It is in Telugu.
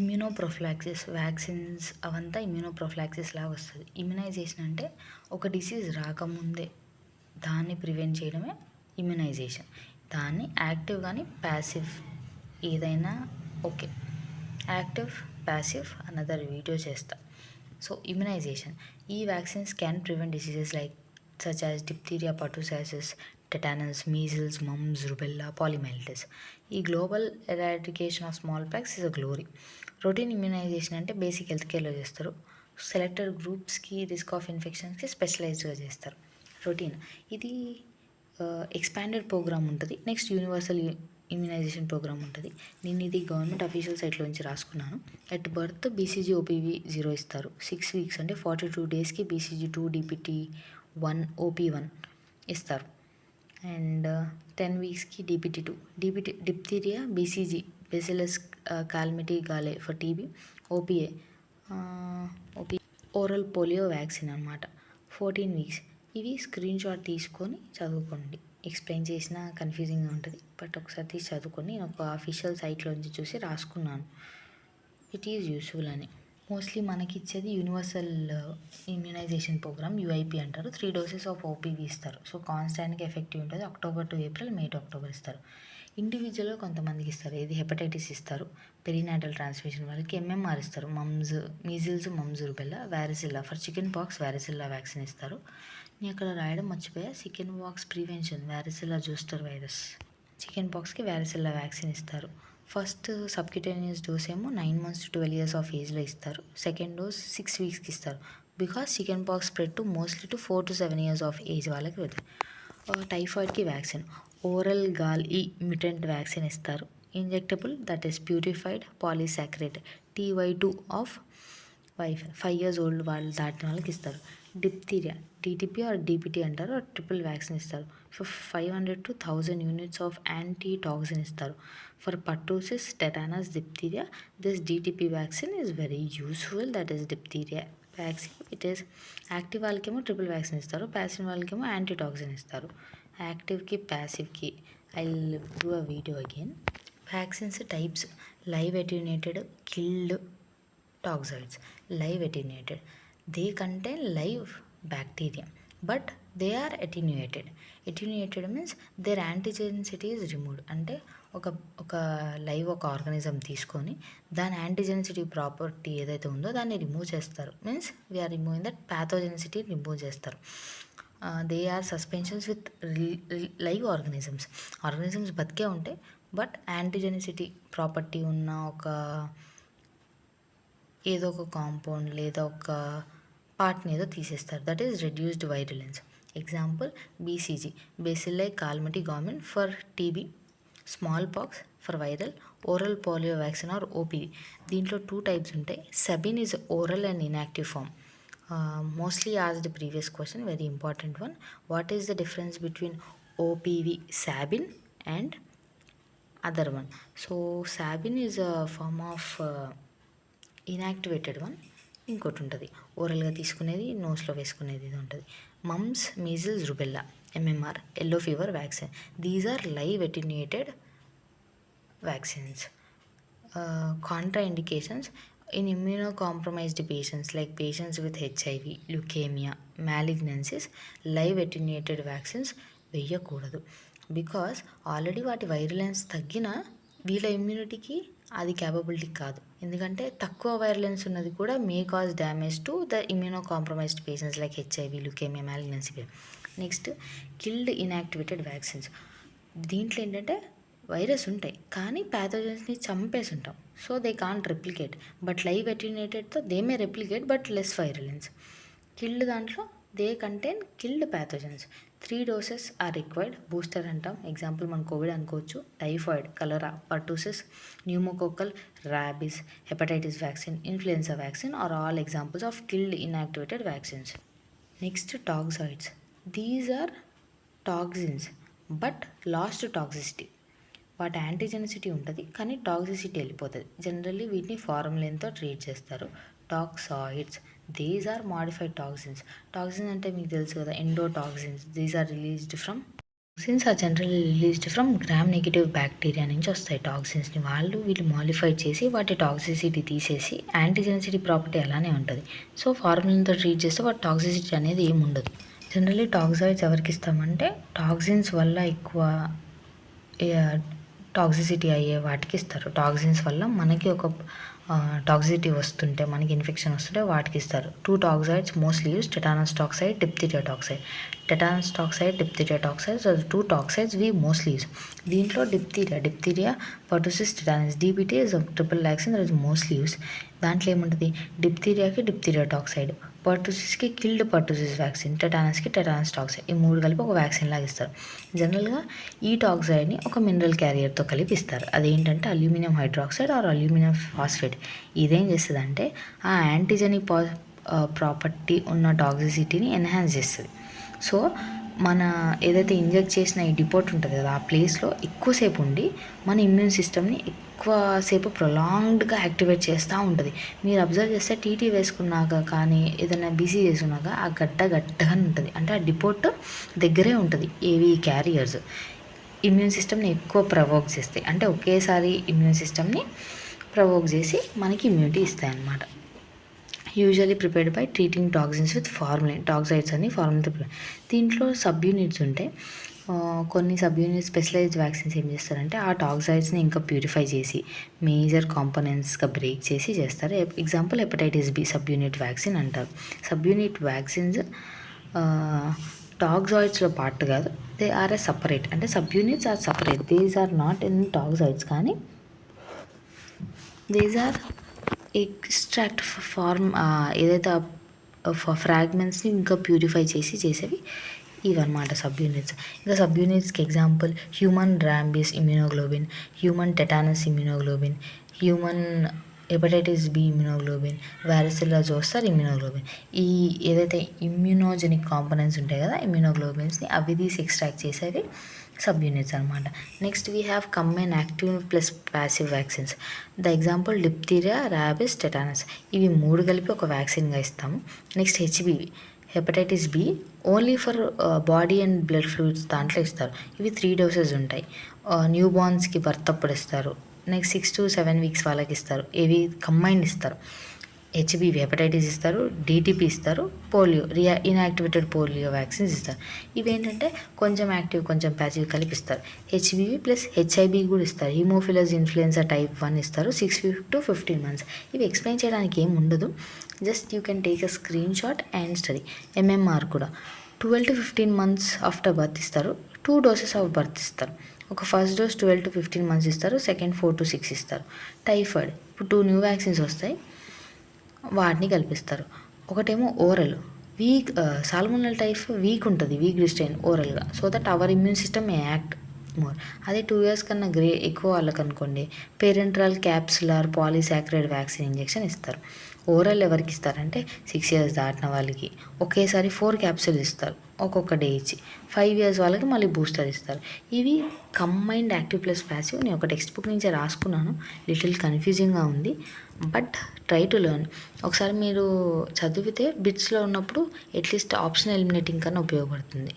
ఇమ్యూనోప్రొఫిలాక్సిస్ వ్యాక్సిన్స్ అవంతా ఇమ్యూనోప్రొఫిలాక్సిస్ లాగా వస్తుంది. ఇమ్యునైజేషన్ అంటే ఒక డిసీజ్ రాకముందే దాన్ని ప్రివెంట్ చేయడమే ఇమ్యునైజేషన్. దాన్ని యాక్టివ్ కానీ ప్యాసివ్ ఏదైనా okay. Active passive another video చేస్తా. సో ఇమ్యునైజేషన్, ఈ vaccines can prevent diseases like such as diphtheria, pertussis, tetanus, measles, mumps, rubella, polymyelitis. ఈ global eradication of smallpox is a glory. Routine immunization అంటే బేసిక్ హెల్త్ కేర్లో చేస్తారు. సెలెక్టెడ్ గ్రూప్స్కి రిస్క్ ఆఫ్ ఇన్ఫెక్షన్స్కి స్పెషలైజ్డ్గా చేస్తారు. రొటీన్ ఇది ఎక్స్పాండెడ్ ప్రోగ్రామ్ ఉంటుంది. నెక్స్ట్ యూనివర్సల్ ఇమ్యునైజేషన్ ప్రోగ్రామ్ ఉంటుంది. నేను ఇది గవర్నమెంట్ అఫీషియల్ సైట్లో నుంచి రాసుకున్నాను. ఎట్ బర్త్ BCG OPV 0 ఇస్తారు. 6 weeks అంటే 42 daysకి BCG 2 DPT 1 OP1 ఇస్తారు. అండ్ 10 weeksకి DPT 2 డిప్థీరియా BCG బెసిలస్ కాల్మిటీ గాలే for TB OPA oral polio vaccine అనమాట. 14 weeks. ఇవి స్క్రీన్ షాట్ తీసుకొని చదువుకోండి. ఎక్స్ప్లెయిన్ చేసిన కన్ఫ్యూజింగ్గా ఉంటుంది, బట్ ఒకసారి తీసి చదువుకొని నేను ఒక అఫీషియల్ సైట్లో నుంచి చూసి రాసుకున్నాను. ఇట్ ఈజ్ యూస్ఫుల్ అని. మోస్ట్లీ మనకి ఇచ్చేది యూనివర్సల్ ఇమ్యునైజేషన్ ప్రోగ్రామ్ UIP అంటారు. 3 doses ఆఫ్ OPV ఇస్తారు. సో కాన్స్టాంట్గా ఎఫెక్టివ్ ఉంటుంది. October to April, May to October ఇస్తారు. ఇండివిజువల్గా కొంతమందికి ఇస్తారు. ఇది హెపటైటిస్ ఇస్తారు. పెరినాటల్ ట్రాన్స్మిషన్ వాళ్ళకి MMR ఇస్తారు. Measles mumps rubella varicella for chicken pox varicella vaccine ఇస్తారు. నేను అక్కడ రాయడం మర్చిపోయా. Chicken pox prevention varicella zoster virus, chicken పాక్స్కి వ్యారిసిల్లా వ్యాక్సిన్ ఇస్తారు. ఫస్ట్ సబ్క్యూటేనియస్ డోస్ ఏమో 9 months to 12 years ఆఫ్ ఏజ్లో ఇస్తారు. సెకండ్ డోస్ 6 weeksకి ఇస్తారు. Because chicken pox spread to mostly to 4 to 7 years of age వాళ్ళకి వెళ్తారు. టైఫాయిడ్కి vaccine oral gal mutant vaccine ఇస్తారు. Injectable that is purified polysaccharide TY2 of 5 years old వాళ్ళు దాటిన వాళ్ళకి ఇస్తారు. డిప్థీరియా DTP ఆర్ DPT అంటారు. ట్రిపుల్ వ్యాక్సిన్ ఇస్తారు. 500 to 1000 units ఆఫ్ యాంటీటాక్సిన్ ఇస్తారు. For pertussis, tetanus, diphtheria this DTP vaccine is very useful. That is diphtheria vaccine. It is active వాళ్ళకేమో ట్రిపుల్ వ్యాక్సిన్ ఇస్తారు. ప్యాసివ్ వాళ్ళకేమో యాంటీటాక్సిన్ ఇస్తారు. యాక్టివ్కి ప్యాసివ్కి I will do a video again. Vaccines types: live attenuated, killed toxoids. Live attenuated, they contain live bacteria but they are attenuated. Attenuated means their antigenicity is removed. అంటే ఒక లైవ్ ఒక ఆర్గానిజం తీసుకొని దాని యాంటీజెనిసిటీ ప్రాపర్టీ ఏదైతే ఉందో దాన్ని రిమూవ్ చేస్తారు. Means we are removing that pathogenicity remove చేస్తారు. They are suspensions with live organisms బతికే ఉంటాయి, బట్ యాంటీజెనిసిటీ ప్రాపర్టీ ఉన్న ఒక ఏదో ఒక కాంపౌండ్ లేదా ఒక పార్ట్ని ఏదో తీసేస్తారు. That is reduced virulence. Example BCG bacilli Calmette Guerin for TB, small pox for viral, oral polio vaccine or OPV. దీంట్లో 2 types ఉంటాయి. Sabin is oral and inactive form. Mostly asked previous question, very important one. What is the difference between OPV Sabin and other one? So Sabin is a form of inactivated one. ఇంకోటి ఉంటుంది ఓరల్గా తీసుకునేది, నోస్లో వేసుకునేది ఇది ఉంటుంది. Mumps, measles, rubella, MMR, yellow fever vaccine. These are live attenuated vaccines. Contraindications in immunocompromised patients like patients with HIV, leukemia, malignancies, live attenuated vaccines వేయకూడదు. బికాస్ ఆల్రెడీ వాటి వైరులెన్స్ తగ్గిన వీళ్ళ ఇమ్యూనిటీకి అది క్యాపబిలిటీ కాదు. ఎందుకంటే తక్కువ వైరులెన్స్ ఉన్నది కూడా may cause damage to the immunocompromised patients like HIV, leukaemia, malignancy. Next killed inactivated vaccines. దీంట్లో ఏంటంటే వైరస్ ఉంటాయి కానీ ప్యాథోజన్స్ని చంపేసి ఉంటాం. So they can't replicate. But live అటెన్యూటెడ్తో they may replicate but less virulence. Killed దాంట్లో they contain killed pathogens. 3 doses are required. Booster అంటాం. ఎగ్జాంపుల్ మనం కోవిడ్ అనుకోవచ్చు, typhoid, cholera, pertussis, pneumococcal, rabies, hepatitis vaccine, influenza vaccine are all examples of killed inactivated vaccines. Next toxoids. These are toxins but lost toxicity. వాటి యాంటీజెనిసిటీ ఉంటుంది కానీ టాక్సిసిటీ వెళ్ళిపోతుంది. జనరల్లీ వీటిని ఫార్మలిన్తో ట్రీట్ చేస్తారు. Toxoids, these are modified toxins. Toxins అంటే మీకు తెలుసు కదా, endotoxins. These are released from toxins are generally released from gram negative bacteria నుంచి వస్తాయి టాక్సిన్స్ని. వీళ్ళు మాడిఫైడ్ చేసి వాటి టాక్సిసిటీ తీసేసి యాంటీజెనిసిటీ ప్రాపర్టీ అలానే ఉంటుంది. సో ఫార్ములాతో ట్రీట్ చేస్తే వాటి టాక్సిసిటీ అనేది ఏమి ఉండదు. జనరల్లీ టాక్సాయిడ్స్ ఎవరికి ఇస్తామంటే టాక్సిన్స్ వల్ల ఎక్కువ టాక్సిసిటీ అయ్యే వాటికి ఇస్తారు. టాక్సిన్స్ వల్ల మనకి ఒక టాక్సిసిటీ వస్తుంటే, మనకి ఇన్ఫెక్షన్ వస్తుంటే వాటికి ఇస్తారు. 2 toxoids mostly use: tetanus toxoid, diphtheria toxoid. Tetanus toxoid, diphtheria toxoids are 2 toxoids we mostly use. దీంట్లో diphtheria pertussis, tetanus, DPT is triple vaccine that is mostly use. దాంట్లో ఏముంటుంది? డిప్థీరియాకి డిప్థీరియా టాక్సైడ్, పర్టూసిస్కి కిల్డ్ పర్టూసిస్ వ్యాక్సిన్, టెటానస్కి టెటానస్ టాక్సైడ్. ఈ 3 కలిపి ఒక వ్యాక్సిన్ లాగా ఇస్తారు. జనరల్గా ఈ టాక్సైడ్ని ఒక మినరల్ క్యారియర్తో కలిపి ఇస్తారు. అదేంటంటే aluminium hydroxide or aluminium phosphate. ఇదేం చేస్తుందంటే ఆ యాంటీజెనిక్ ప్రాపర్టీ ఉన్న టాక్సిసిటీని ఎన్హాన్స్ చేస్తుంది. సో మన ఏదైతే ఇంజెక్ట్ చేసిన ఈ డిపోట్ ఉంటుంది కదా, ఆ ప్లేస్లో ఎక్కువసేపు ఉండి మన ఇమ్యూన్ సిస్టమ్ని ఎక్కువసేపు ప్రొలాంగ్డ్గా యాక్టివేట్ చేస్తూ ఉంటుంది. మీరు అబ్జర్వ్ చేస్తే టీటీ వేసుకున్నాక కానీ ఏదైనా బీసీ చేసుకున్నాక ఆ గట్టగా ఉంటుంది. అంటే ఆ డిపోట్ దగ్గరే ఉంటుంది. ఏవి క్యారియర్స్ ఇమ్యూన్ సిస్టమ్ని ఎక్కువ ప్రవోక్ చేస్తాయి. అంటే ఒకేసారి ఇమ్యూన్ సిస్టమ్ని ప్రవోక్ చేసి మనకి ఇమ్యూనిటీ ఇస్తాయి అన్నమాట. Usually prepared by treating toxins with formalin. Toxoids అని ఫార్ములిన్తో ప్రిపేర్. దీంట్లో సబ్ యూనిట్స్ ఉంటాయి. కొన్ని సబ్ యూనిట్ స్పెషలైజ్డ్ వ్యాక్సిన్స్ ఏం చేస్తారంటే ఆ టాక్సైడ్స్ని ఇంకా ప్యూరిఫై చేసి మేజర్ కాంపోనెంట్స్గా బ్రేక్ చేసి చేస్తారు. Example hepatitis B sub unit vaccine అంటారు. సబ్ యూనిట్ వ్యాక్సిన్స్ టాక్సాయిడ్స్లో పార్ట్ కాదు, దే ఆర్ ఏ సపరేట్. అంటే sub units are separate, these are not in toxoids, కానీ దీస్ ఆర్ ఎక్స్ట్రాక్ట్ ఫార్మ్ ఏదైతే ఫ్రాగ్మెంట్స్ని ఇంకా ప్యూరిఫై చేసి చేసేవి ఇవన్నమాట సబ్ యూనిట్స్. ఇంకా సబ్ యూనిట్స్కి example human rabies immunoglobulin, human tetanus immunoglobulin, human hepatitis B immunoglobulin, varicella zoster immunoglobulin. ఈ ఏదైతే ఇమ్యూనోజెనిక్ కాంపోనెంట్స్ ఉంటాయి కదా ఇమ్యూనోగ్లోబిన్స్ని, అవి తీసి ఎక్స్ట్రాక్ట్ చేసేవి సబ్ యూనిట్స్ అనమాట. Next we have combine active plus passive vaccines. The example diphtheria, rabies, tetanus. ఇవి 3 కలిపి ఒక వ్యాక్సిన్గా ఇస్తాము. Next HBV hepatitis B only for body and blood fluids దాంట్లో ఇస్తారు. ఇవి 3 డోసెస్ ఉంటాయి. న్యూ బార్న్స్కి బర్త్ అప్పుడు ఇస్తారు. నెక్స్ట్ 6 to 7 వీక్స్ వాళ్ళకి ఇస్తారు. ఇవి కంబైన్డ్ ఇస్తారు. హెచ్బివి హెపటైటిస్ ఇస్తారు, డిటిపి ఇస్తారు, పోలియో ఇన్యాక్టివేటెడ్ పోలియో వ్యాక్సిన్స్ ఇస్తారు. ఇవేంటంటే కొంచెం యాక్టివ్ కొంచెం ప్యాసివ్ కలిపిస్తారు. హెచ్బివి ప్లస్ హెచ్ఐబి కూడా ఇస్తారు. హిమోఫిలస్ ఇన్ఫ్లుయెన్జా టైప్ 1 ఇస్తారు 6 to 15 months. ఇవి ఎక్స్ప్లెయిన్ చేయడానికి ఏం ఉండదు, just you can take a screen shot and study. MMR కూడా 12 to 15 months ఆఫ్టర్ బర్త్ ఇస్తారు. 2 doses ఆఫ్ బర్త్ ఇస్తారు. ఒక ఫస్ట్ డోస్ 12 to 15 months ఇస్తారు, సెకండ్ 4 to 6 ఇస్తారు. టైఫాయిడ్ ఇప్పుడు 2 న్యూ వ్యాక్సిన్స్ వస్తాయి, వాటిని కల్పిస్తారు. ఒకటేమో oral salmonella type weak restrain ఓరల్గా, so that our immune system may act more. అదే 2 years కన్నా ఎక్కువ వాళ్ళకి అనుకోండి parenteral capsular polysaccharide vaccine injection ఇస్తారు. ఓరల్ ఎవరికి ఇస్తారంటే 6 years దాటిన వాళ్ళకి ఒకేసారి 4 క్యాప్సూల్స్ ఇస్తారు, ఒక్కొక్క డే ఇచ్చి. 5 years వాళ్ళకి మళ్ళీ బూస్టర్ ఇస్తారు. ఇవి కంబైన్డ్ యాక్టివ్ ప్లస్ ప్యాసివ్. నేను ఒక టెక్స్ట్ బుక్ నుంచే రాసుకున్నాను, లిటిల్ కన్ఫ్యూజింగ్గా ఉంది, బట్ ట్రై టు లెర్న్. ఒకసారి మీరు చదివితే బిట్స్లో ఉన్నప్పుడు అట్లీస్ట్ ఆప్షన్ ఎలిమినేటింగ్ కన్నా ఉపయోగపడుతుంది.